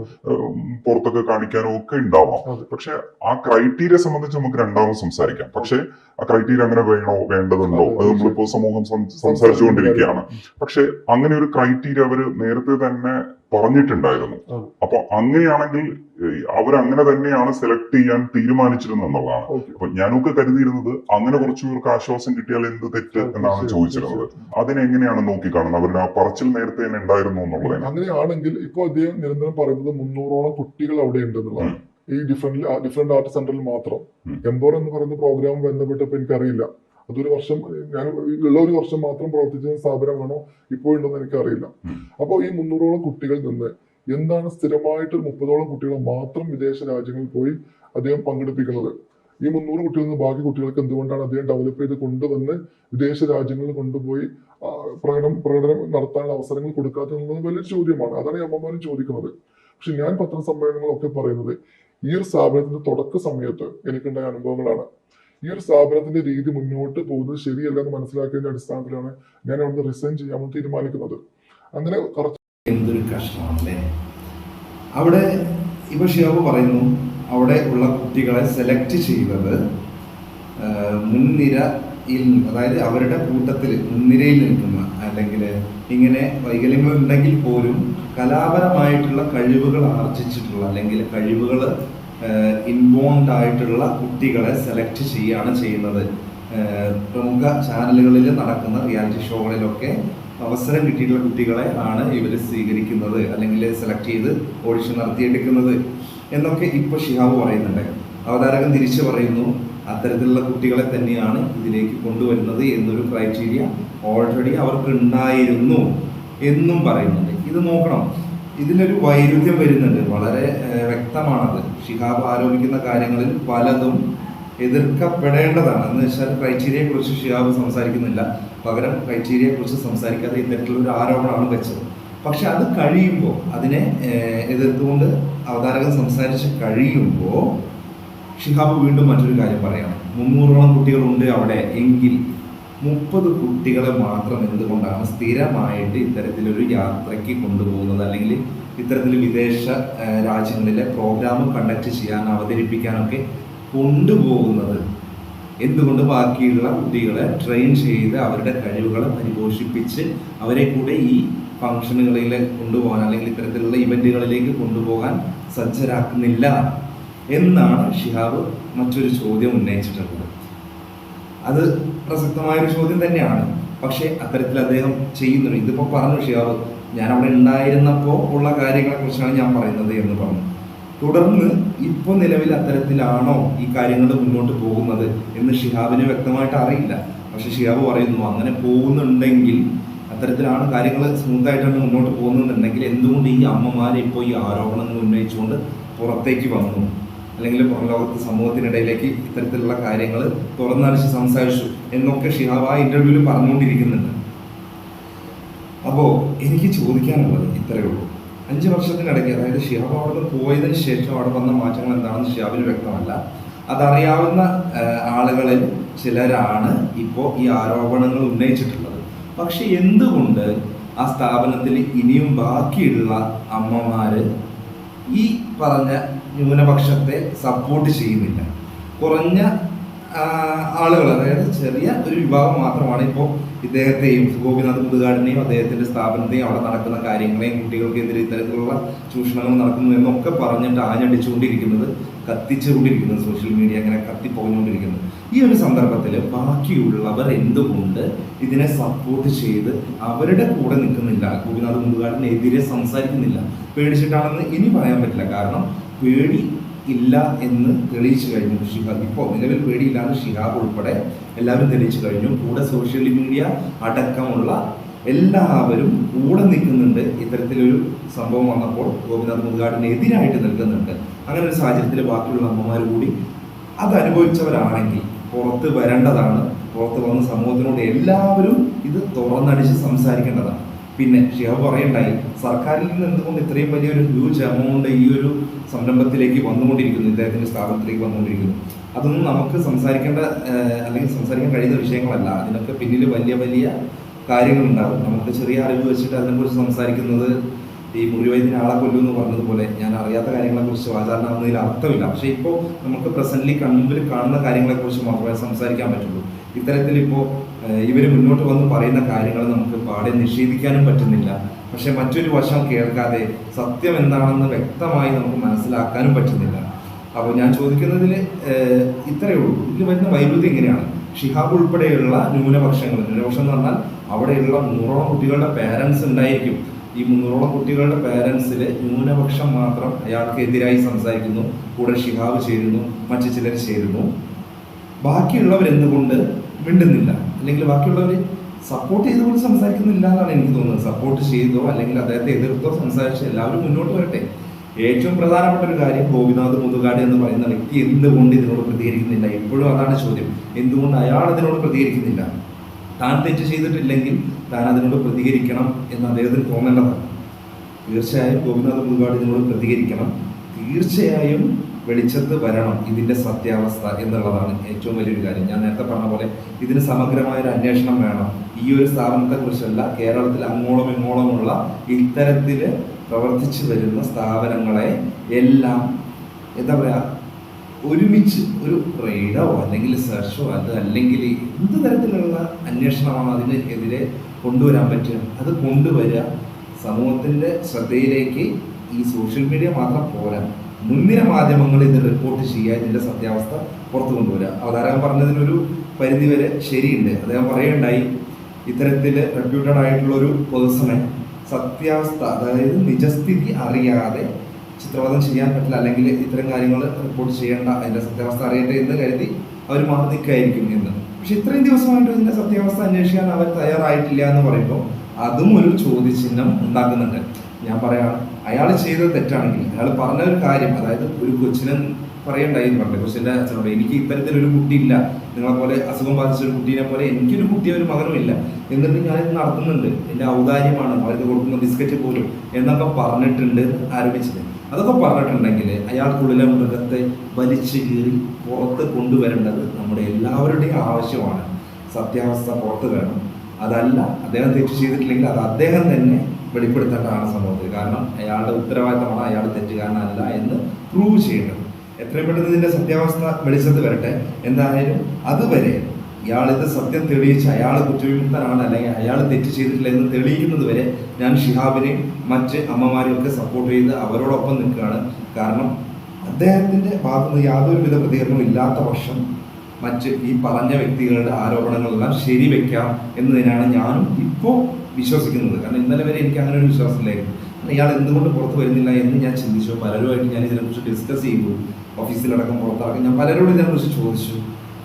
പുറത്തൊക്കെ കാണിക്കാനോ ഒക്കെ ഉണ്ടാവാം. പക്ഷെ ആ ക്രൈറ്റീരിയ സംബന്ധിച്ച് നമുക്ക് രണ്ടാമത് സംസാരിക്കാം. പക്ഷെ ആ ക്രൈറ്റീരിയ അങ്ങനെ വേണോ വേണ്ടതുണ്ടോ അത് നമ്മളിപ്പോ സമൂഹം സംസാരിച്ചുകൊണ്ടിരിക്കുകയാണ്. പക്ഷെ അങ്ങനെ ഒരു ക്രൈറ്റീരിയ അവര് നേരത്തെ തന്നെ പറഞ്ഞിട്ടുണ്ടായിരുന്നു. അപ്പൊ അങ്ങനെയാണെങ്കിൽ അവരങ്ങനെ തന്നെയാണ് സെലക്ട് ചെയ്യാൻ തീരുമാനിച്ചിരുന്നത് എന്നുള്ളതാണ്. അപ്പൊ ഞാനൊക്കെ കരുതിയിരുന്നത് അങ്ങനെ കുറച്ചു പേർക്ക് ആശ്വാസം കിട്ടിയാൽ എന്ത് തെറ്റ് എന്നാണ് ചോദിച്ചിരുന്നത്. അതിനെങ്ങനെയാണ് നോക്കിക്കാണുന്നത്? അവരുടെ ആ പറച്ചിൽ നേരത്തെ തന്നെ ഉണ്ടായിരുന്നു എന്നുള്ളത്. അങ്ങനെയാണെങ്കിൽ ഇപ്പൊ അദ്ദേഹം നിരന്തരം പറയുന്നത് 300ഓളം കുട്ടികൾ അവിടെ ഉണ്ട് എന്നുള്ളതാണ്. ഈ ഡിഫറെന്റ് ആർട്ട് സെന്ററിൽ മാത്രം. എംപോർ എന്ന് പറയുന്ന പ്രോഗ്രാം ബന്ധപ്പെട്ടപ്പോ എനിക്കറിയില്ല, അതൊരു വർഷം ഞാൻ ഉള്ള ഒരു വർഷം മാത്രം പ്രവർത്തിച്ച സ്ഥാപനമാണോ ഇപ്പോഴുണ്ടെന്ന് എനിക്കറിയില്ല. അപ്പോൾ ഈ 300ഓളം കുട്ടികളിൽ നിന്ന് എന്താണ് സ്ഥിരമായിട്ട് 30ഓളം കുട്ടികളെ മാത്രം വിദേശ രാജ്യങ്ങളിൽ പോയി അദ്ദേഹം പങ്കെടുപ്പിക്കുന്നത്? ഈ 300 കുട്ടികളിൽ നിന്ന് ബാക്കി കുട്ടികൾക്ക് എന്തുകൊണ്ടാണ് അദ്ദേഹം ഡെവലപ്പ് ചെയ്ത് കൊണ്ടുവന്ന് വിദേശ രാജ്യങ്ങളിൽ കൊണ്ടുപോയി പ്രകടനം നടത്താനുള്ള അവസരങ്ങൾ കൊടുക്കാത്തത് വലിയൊരു ചോദ്യമാണ്. അതാണ് ഈ അമ്മമാരും ചോദിക്കുന്നത്. പക്ഷെ ഞാൻ പത്രസമ്മേളനങ്ങളൊക്കെ പറയുന്നത് ഈ ഒരു സ്ഥാപനത്തിന്റെ തുടക്ക സമയത്ത് എനിക്കുണ്ടായ അനുഭവങ്ങളാണ്. ഈ ഒരു സ്ഥാപനത്തിന്റെ രീതി മുന്നോട്ട് പോകുന്നത് ശരിയല്ല എന്ന് മനസ്സിലാക്കിയതിന്റെ അടിസ്ഥാനത്തിലാണ് ഞാൻ അവിടുന്ന് റിസൈൻ ചെയ്യാമെന്ന് തീരുമാനിക്കുന്നത്. അങ്ങനെ എന്തൊരു കഷ്ടമാണല്ലേ. അവിടെ ഇപ്പൊ ഷിഹാബ് പറയുന്നു അവിടെ ഉള്ള കുട്ടികളെ സെലക്ട് ചെയ്തത് മുൻനിരയിൽ, അതായത് അവരുടെ കൂട്ടത്തിൽ മുൻനിരയിൽ നിൽക്കുന്ന, അല്ലെങ്കിൽ ഇങ്ങനെ വൈകല്യങ്ങൾ ഉണ്ടെങ്കിൽ പോലും കലാപരമായിട്ടുള്ള കഴിവുകൾ ആർജിച്ചിട്ടുള്ള അല്ലെങ്കിൽ കഴിവുകൾ ഇൻബോണ്ട് ആയിട്ടുള്ള കുട്ടികളെ സെലക്ട് ചെയ്യുകയാണ് ചെയ്യുന്നത് പ്രമുഖ ചാനലുകളിൽ നടക്കുന്ന റിയാലിറ്റി ഷോകളിലൊക്കെ അവസരം കിട്ടിയിട്ടുള്ള കുട്ടികളെ ആണ് ഇവർ സ്വീകരിക്കുന്നത് അല്ലെങ്കിൽ സെലക്ട് ചെയ്ത് ഓഡിഷൻ നടത്തിയെടുക്കുന്നത് എന്നൊക്കെ ഇപ്പോൾ ഷിഹാബ് പറയുന്നുണ്ട്. അവതാരകൻ തിരിച്ചു പറയുന്നു, അത്തരത്തിലുള്ള കുട്ടികളെ തന്നെയാണ് ഇതിലേക്ക് കൊണ്ടുവരുന്നത് എന്നൊരു ക്രൈറ്റീരിയ ഓൾറെഡി അവർക്ക് ഉണ്ടായിരുന്നു എന്നും പറയുന്നുണ്ട്. ഇത് നോക്കണം, ഇതിലൊരു വൈരുദ്ധ്യം വരുന്നുണ്ട്, വളരെ വ്യക്തമാണത്. ഷിഹാബ് ആരോപിക്കുന്ന കാര്യങ്ങളിൽ പലതും എതിർക്കപ്പെടേണ്ടതാണ്. എന്ന് വെച്ചാൽ ക്രൈറ്റീരിയയെ കുറിച്ച് ഷിഹാബ് സംസാരിക്കുന്നില്ല, പകരം ക്രൈറ്റീരിയയെ കുറിച്ച് സംസാരിക്കാതെ ഇത്തരത്തിലൊരു ആരോപണമാണ് വെച്ചത്. പക്ഷെ അത് കഴിയുമ്പോൾ, അതിനെ എതിർത്തുകൊണ്ട് അവതാരകൻ സംസാരിച്ച് കഴിയുമ്പോൾ ഷിഹാബ് വീണ്ടും മറ്റൊരു കാര്യം പറയാണ്. 300ഓളം കുട്ടികളുണ്ട് അവിടെ എങ്കിൽ 30 കുട്ടികളെ മാത്രം എന്തുകൊണ്ടാണ് സ്ഥിരമായിട്ട് ഇത്തരത്തിലൊരു യാത്രയ്ക്ക് കൊണ്ടുപോകുന്നത്, അല്ലെങ്കിൽ ഇത്തരത്തിൽ വിദേശ രാജ്യങ്ങളിലെ പ്രോഗ്രാം കണ്ടക്ട് ചെയ്യാൻ, അവതരിപ്പിക്കാനൊക്കെ കൊണ്ടുപോകുന്നത്? എന്തുകൊണ്ട് ബാക്കിയുള്ള കുട്ടികളെ ട്രെയിൻ ചെയ്ത് അവരുടെ കഴിവുകളെ പരിപോഷിപ്പിച്ച് അവരെ കൂടെ ഈ ഫംഗ്ഷനുകളിൽ കൊണ്ടുപോകാൻ, അല്ലെങ്കിൽ ഇത്തരത്തിലുള്ള ഇവന്റുകളിലേക്ക് കൊണ്ടുപോകാൻ സജ്ജരാക്കുന്നില്ല എന്നാണ് ഷിഹാബ് മറ്റൊരു ചോദ്യം ഉന്നയിച്ചിട്ടുള്ളത്. അത് പ്രസക്തമായൊരു ചോദ്യം തന്നെയാണ്. പക്ഷേ അത്തരത്തിൽ അദ്ദേഹം ചെയ്യുന്നുണ്ട്. ഇതിപ്പോൾ പറഞ്ഞു ഷിഹാബ്, ഞാൻ അവിടെ ഉണ്ടായിരുന്നപ്പോൾ ഉള്ള കാര്യങ്ങളെക്കുറിച്ചാണ് ഞാൻ പറയുന്നത് എന്ന് പറഞ്ഞു. തുടർന്ന് ഇപ്പോൾ നിലവിൽ അത്തരത്തിലാണോ ഈ കാര്യങ്ങൾ മുന്നോട്ട് പോകുന്നത് എന്ന് ഷിഹാബിന് വ്യക്തമായിട്ട് അറിയില്ല. പക്ഷെ ഷിഹാബ് പറയുന്നു, അങ്ങനെ പോകുന്നുണ്ടെങ്കിൽ, അത്തരത്തിലാണ് കാര്യങ്ങൾ സ്മൂത്തായിട്ടാണ് മുന്നോട്ട് പോകുന്നുണ്ടെങ്കിൽ എന്തുകൊണ്ട് ഈ അമ്മമാരെ ഇപ്പോൾ ഈ ആരോപണങ്ങൾ ഉന്നയിച്ചുകൊണ്ട് പുറത്തേക്ക് വന്നു, അല്ലെങ്കിൽ പുറം ലോകത്ത് സമൂഹത്തിനിടയിലേക്ക് ഇത്തരത്തിലുള്ള കാര്യങ്ങൾ തുറന്നടിച്ച് സംസാരിച്ചു എന്നൊക്കെ ഷിഹാബ് ആ ഇന്റർവ്യൂവിൽ പറഞ്ഞുകൊണ്ടിരിക്കുന്നുണ്ട്. അപ്പോൾ എനിക്ക് ചോദിക്കാനുള്ളത് ഇത്രയേ ഉള്ളൂ. 5 വർഷത്തിനിടയ്ക്ക്, അതായത് ഷിഹാബ് അവിടെ നിന്ന് പോയതിന് ശേഷം അവിടെ വന്ന മാറ്റങ്ങൾ എന്താണെന്ന് ഷിഹാബിന് വ്യക്തമല്ല. അതറിയാവുന്ന ആളുകളിൽ ചിലരാണ് ഇപ്പോൾ ഈ ആരോപണങ്ങൾ ഉന്നയിച്ചിട്ടുള്ളത്. പക്ഷെ എന്തുകൊണ്ട് ആ സ്ഥാപനത്തിൽ ഇനിയും ബാക്കിയുള്ള അമ്മമാര് ഈ പറഞ്ഞ ന്യൂനപക്ഷത്തെ സപ്പോർട്ട് ചെയ്യുന്നില്ല? കുറഞ്ഞ ആളുകൾ, അതായത് ചെറിയ ഒരു വിഭാഗം മാത്രമാണ് ഇപ്പോൾ ഇദ്ദേഹത്തെയും ഗോപിനാഥ് മുതുകാടിനെയും അദ്ദേഹത്തിന്റെ സ്ഥാപനത്തെയും അവിടെ നടക്കുന്ന കാര്യങ്ങളെയും കുട്ടികൾക്കെതിരെ ഇത്തരത്തിലുള്ള ചൂഷണങ്ങൾ നടക്കുന്നു എന്നൊക്കെ പറഞ്ഞിട്ട് ആഞ്ഞടിച്ചുകൊണ്ടിരിക്കുന്നത്, കത്തിച്ചുകൊണ്ടിരിക്കുന്നത്, സോഷ്യൽ മീഡിയ അങ്ങനെ കത്തിപ്പോഞ്ഞുകൊണ്ടിരിക്കുന്നത്. ഈ ഒരു സന്ദർഭത്തിൽ ബാക്കിയുള്ളവർ എന്തുകൊണ്ട് ഇതിനെ സപ്പോർട്ട് ചെയ്ത് അവരുടെ കൂടെ നിൽക്കുന്നില്ല, ഗോപിനാഥ് മുതുകാടിനെതിരെ സംസാരിക്കുന്നില്ല? പേടിച്ചിട്ടാണെന്ന് ഇനി പറയാൻ പറ്റില്ല. കാരണം പേടി ഇല്ല എന്ന് തെളിയിച്ചു കഴിഞ്ഞു ഷിഹാബ്. ഇപ്പോൾ നിലവിൽ പേടിയില്ലാന്ന് ഷിഹാബ് ഉൾപ്പെടെ എല്ലാവരും തെളിയിച്ചു കഴിഞ്ഞു. കൂടെ സോഷ്യൽ മീഡിയ അടക്കമുള്ള എല്ലാവരും കൂടെ നിൽക്കുന്നുണ്ട്. ഇത്തരത്തിലൊരു സംഭവം വന്നപ്പോൾ ഗോപിനാഥ് മുതുകാടിനെതിരായിട്ട് നിൽക്കുന്നുണ്ട്. അങ്ങനെ ഒരു സാഹചര്യത്തിൽ ബാക്കിയുള്ള അമ്മമാർ കൂടി അത് അനുഭവിച്ചവരാണെങ്കിൽ പുറത്ത് വരേണ്ടതാണ്. പുറത്ത് വന്ന് സമൂഹത്തിനോട് എല്ലാവരും ഇത് തുറന്നടിച്ച് സംസാരിക്കേണ്ടതാണ്. പിന്നെ ഷിഹാബ് പറയണ്ടായി, സർക്കാരിൽ നിന്ന് എന്തുകൊണ്ട് ഇത്രയും വലിയൊരു ഹ്യൂജ് എമൗണ്ട് ഈ ഒരു സംരംഭത്തിലേക്ക് വന്നുകൊണ്ടിരിക്കുന്നു, ഇദ്ദേഹത്തിന്റെ സ്ഥാപനത്തിലേക്ക് വന്നുകൊണ്ടിരിക്കുന്നു? അതൊന്നും നമുക്ക് സംസാരിക്കേണ്ട അല്ലെങ്കിൽ സംസാരിക്കാൻ കഴിയുന്ന വിഷയങ്ങളല്ല. അതിനൊക്കെ പിന്നിൽ വലിയ വലിയ കാര്യങ്ങളുണ്ടാകും. നമുക്ക് ചെറിയ അറിവ് വെച്ചിട്ട് അതിനെക്കുറിച്ച് സംസാരിക്കുന്നത് ഈ മുറിവൈദ്യന് ആളെ കൊല്ലു എന്ന് പറഞ്ഞതുപോലെ ഞാൻ അറിയാത്ത കാര്യങ്ങളെക്കുറിച്ച് വാചാരണമാകുന്നതിൽ അർത്ഥമില്ല. പക്ഷേ ഇപ്പോൾ നമുക്ക് പ്രസന്റ്ലി കൺമുമ്പിൽ കാണുന്ന കാര്യങ്ങളെക്കുറിച്ച് മാത്രമേ സംസാരിക്കാൻ പറ്റുള്ളൂ. ഇത്തരത്തിൽ ഇപ്പോൾ ഇവർ മുന്നോട്ട് വന്ന് പറയുന്ന കാര്യങ്ങൾ നമുക്ക് പാടെ നിഷേധിക്കാനും പറ്റുന്നില്ല. പക്ഷെ മറ്റൊരു വശം കേൾക്കാതെ സത്യം എന്താണെന്ന് വ്യക്തമായി നമുക്ക് മനസ്സിലാക്കാനും പറ്റുന്നില്ല. അപ്പോൾ ഞാൻ ചോദിക്കുന്നതിൽ ഇത്രയേ ഉള്ളൂ. ഇതിൽ വരുന്ന വൈരുദ്ധ്യം എങ്ങനെയാണ്? ഷിഹാബ് ഉൾപ്പെടെയുള്ള ന്യൂനപക്ഷം എന്ന് പറഞ്ഞാൽ അവിടെയുള്ള 300ഓളം കുട്ടികളുടെ പേരൻസ് ഉണ്ടായിരിക്കും. ഈ 300ഓളം കുട്ടികളുടെ പേരൻസിൽ ന്യൂനപക്ഷം മാത്രം അയാൾക്ക് എതിരായി സംസാരിക്കുന്നു, കൂടെ ഷിഹാബ് ചേരുന്നു, മറ്റു ചിലർ ചേരുന്നു. ബാക്കിയുള്ളവർ എന്തുകൊണ്ട് മിണ്ടുന്നില്ല, അല്ലെങ്കിൽ ബാക്കിയുള്ളവർ സപ്പോർട്ട് ചെയ്തുകൊണ്ട് സംസാരിക്കുന്നില്ല എന്നാണ് എനിക്ക് തോന്നുന്നത്. സപ്പോർട്ട് ചെയ്തോ അല്ലെങ്കിൽ അദ്ദേഹത്തെ എതിർത്തോ സംസാരിച്ച് എല്ലാവരും മുന്നോട്ട് വരട്ടെ. ഏറ്റവും പ്രധാനപ്പെട്ട ഒരു കാര്യം, ഗോപിനാഥ് മുതുകാട് എന്ന് പറയുന്ന വ്യക്തി എന്തുകൊണ്ട് ഇതിനോട് പ്രതികരിക്കുന്നില്ല? ഇപ്പോഴും അതാണ് ചോദ്യം. എന്തുകൊണ്ട് അയാൾ അതിനോട് പ്രതികരിക്കുന്നില്ല? താൻ തെറ്റ് ചെയ്തിട്ടില്ലെങ്കിൽ താൻ അതിനോട് പ്രതികരിക്കണം എന്ന് അദ്ദേഹത്തിന് തോന്നേണ്ടതാണ്. തീർച്ചയായും ഗോപിനാഥ് മുതുകാട് ഇതിനോട് പ്രതികരിക്കണം. തീർച്ചയായും വെളിച്ചത്ത് വരണം ഇതിന്റെ സത്യാവസ്ഥ എന്നുള്ളതാണ് ഏറ്റവും വലിയൊരു കാര്യം. ഞാൻ നേരത്തെ പറഞ്ഞ പോലെ ഇതിന് സമഗ്രമായൊരു അന്വേഷണം വേണം. ഈ ഒരു സ്ഥാപനത്തെ കുറിച്ചല്ല, കേരളത്തിൽ അങ്ങോളം ഇങ്ങോളമുള്ള ഇത്തരത്തിൽ പ്രവർത്തിച്ചു വരുന്ന സ്ഥാപനങ്ങളെ എല്ലാം എന്താ പറയുക, ഒരുമിച്ച് ഒരു റെയ്ഡോ അല്ലെങ്കിൽ സെർച്ചോ അല്ലെങ്കിൽ എന്ത് തരത്തിലുള്ള അന്വേഷണമാണ് അതിന് എതിരെ കൊണ്ടുവരാൻ പറ്റുക, അത് കൊണ്ടുവരിക. സമൂഹത്തിൻ്റെ ശ്രദ്ധയിലേക്ക് ഈ സോഷ്യൽ മീഡിയ മാത്രം പോരാ, മുൻനിര മാധ്യമങ്ങൾ ഇത് റിപ്പോർട്ട് ചെയ്യുക, ഇതിൻ്റെ സത്യാവസ്ഥ പുറത്തു കൊണ്ടുവരിക. അവതാരകൻ പറഞ്ഞതിനൊരു പരിധിവരെ ശരിയുണ്ട്. അദ്ദേഹം പറയുണ്ടായി, ഇത്തരത്തിൽ റെപ്യൂട്ടഡ് ആയിട്ടുള്ള ഒരു പേഴ്സണെ സത്യാവസ്ഥ, അതായത് നിജസ്ഥിതി അറിയാതെ ചിത്രവധം ചെയ്യാൻ പറ്റില്ല, അല്ലെങ്കിൽ ഇത്തരം കാര്യങ്ങൾ റിപ്പോർട്ട് ചെയ്യേണ്ട, അതിൻ്റെ സത്യാവസ്ഥ അറിയട്ടെ എന്ന് കരുതി അവർ മാറി നിൽക്കായിരിക്കും എന്ന്. പക്ഷെ ഇത്രയും ദിവസമായിട്ട് ഇതിൻ്റെ സത്യാവസ്ഥ അന്വേഷിക്കാൻ അവർ തയ്യാറായിട്ടില്ല എന്ന് പറയുമ്പോൾ അതും ഒരു ചോദ്യചിഹ്നം ഉണ്ടാക്കുന്നുണ്ട്. ഞാൻ പറയാണ്, അയാൾ ചെയ്തത് തെറ്റാണെങ്കിൽ, അയാൾ പറഞ്ഞ ഒരു കാര്യം, അതായത് ഒരു കൊച്ചിനെ പറയണ്ടായി എന്ന് പറഞ്ഞു, കൊച്ചിൻ്റെ അച്ഛനോട്, എനിക്ക് ഇത്തരത്തിലൊരു കുട്ടിയില്ല, നിങ്ങളെ പോലെ അസുഖം ബാധിച്ച ഒരു കുട്ടീനെ പോലെ എനിക്കൊരു കുട്ടിയോ ഒരു മകനും ഇല്ല, എന്നിട്ട് ഞാനിത് നടത്തുന്നുണ്ട്, എൻ്റെ ഔദാര്യമാണ് അവർക്ക് കൊടുക്കുന്ന ബിസ്ക്കറ്റ് പോലും എന്നൊക്കെ പറഞ്ഞിട്ടുണ്ട് ആരോപിച്ചത്. അതൊക്കെ പറഞ്ഞിട്ടുണ്ടെങ്കിൽ അയാൾക്കുള്ളിലെ മൃഗത്തെ വലിച്ചു കീറി പുറത്ത് കൊണ്ടുവരേണ്ടത് നമ്മുടെ എല്ലാവരുടെയും ആവശ്യമാണ്. സത്യാവസ്ഥ പുറത്ത് വേണം. അതല്ല, അദ്ദേഹം തെറ്റ് ചെയ്തിട്ടില്ലെങ്കിൽ അത് അദ്ദേഹം തന്നെ വെളിപ്പെടുത്തേണ്ടതാണ് സമൂഹത്തിൽ. കാരണം അയാളുടെ ഉത്തരവാദിത്തമാണ് അയാൾ തെറ്റുകാരനല്ല എന്ന് പ്രൂവ് ചെയ്യേണ്ടത്. എത്രയും പെട്ടെന്ന് ഇതിൻ്റെ സത്യാവസ്ഥ വെളിച്ചത്ത് വരട്ടെ. എന്തായാലും അതുവരെ ഇയാളിത് സത്യം തെളിയിച്ച് അയാൾ കുറ്റവിമുക്തനാണ് അല്ലെങ്കിൽ അയാൾ തെറ്റ് ചെയ്തിട്ടില്ല എന്ന് തെളിയിക്കുന്നത് വരെ ഞാൻ ഷിഹാബിനെയും മറ്റ് അമ്മമാരെയും ഒക്കെ സപ്പോർട്ട് ചെയ്ത് അവരോടൊപ്പം നിൽക്കുകയാണ്. കാരണം അദ്ദേഹത്തിൻ്റെ ഭാഗത്തുനിന്ന് യാതൊരുവിധ പ്രതികരണവും ഇല്ലാത്ത പക്ഷം മറ്റ് ഈ പറഞ്ഞ വ്യക്തികളുടെ ആരോപണങ്ങളെല്ലാം ശരിവെക്കാം എന്നതിനാണ് ഞാനും ഇപ്പോൾ വിശ്വസിക്കുന്നത്. കാരണം ഇന്നലെ വരെ എനിക്ക് അങ്ങനെ ഒരു വിശ്വാസമില്ലായിരുന്നു. ഇയാൾ എന്തുകൊണ്ട് പുറത്ത് വരുന്നില്ല എന്ന് ഞാൻ ചിന്തിച്ചു. പലരുമായിട്ട് ഞാൻ ഇതിനെക്കുറിച്ച് ഡിസ്കസ് ചെയ്തു. ഓഫീസിലടക്കം പുറത്തിറങ്ങി ഞാൻ പലരോടും ഇതിനെക്കുറിച്ച്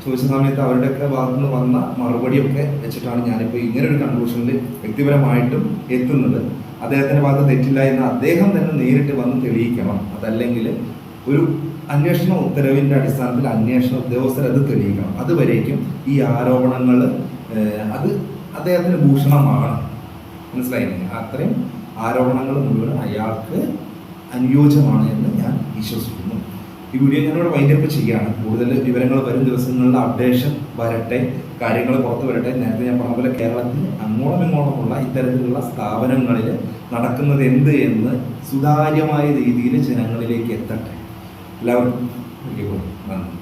ചോദിച്ച സമയത്ത് അവരുടെയൊക്കെ ഭാഗത്തു നിന്ന് വന്ന മറുപടിയൊക്കെ വെച്ചിട്ടാണ് ഞാനിപ്പോൾ ഇങ്ങനെ ഒരു കൺക്ലൂഷനിൽ വ്യക്തിപരമായിട്ടും എത്തുന്നത്. അദ്ദേഹത്തിൻ്റെ ഭാഗത്ത് തെറ്റില്ല എന്ന് അദ്ദേഹം തന്നെ നേരിട്ട് വന്ന് തെളിയിക്കണം. അതല്ലെങ്കിൽ ഒരു അന്വേഷണ ഉത്തരവിൻ്റെ അടിസ്ഥാനത്തിൽ അന്വേഷണ ഉദ്യോഗസ്ഥർ അത് തെളിയിക്കണം. അതുവരേക്കും ഈ ആരോപണങ്ങൾ അത് അദ്ദേഹത്തിന് ഭൂഷണമാണ്. മനസ്സിലായില്ലേ? അത്രയും ആരോപണങ്ങൾ മുഴുവൻ അയാൾക്ക് അനുയോജ്യമാണ് എന്ന് ഞാൻ വിശ്വസിക്കുന്നു. ഈ വീഡിയോ ഞാനിവിടെ വൈൻഡപ്പ് ചെയ്യുകയാണ്. കൂടുതൽ വിവരങ്ങൾ വരും ദിവസങ്ങളിൽ അപ്ഡേഷൻ വരട്ടെ, കാര്യങ്ങൾ പുറത്തു വരട്ടെ. നേരത്തെ ഞാൻ പറഞ്ഞ പോലെ കേരളത്തിൽ അങ്ങോളം ഇങ്ങോളമുള്ള ഇത്തരത്തിലുള്ള സ്ഥാപനങ്ങളിൽ നടക്കുന്നത് എന്ത് എന്ന് സുതാര്യമായ രീതിയിൽ ജനങ്ങളിലേക്ക് എത്തട്ടെ. എല്ലാവർക്കും നന്ദി.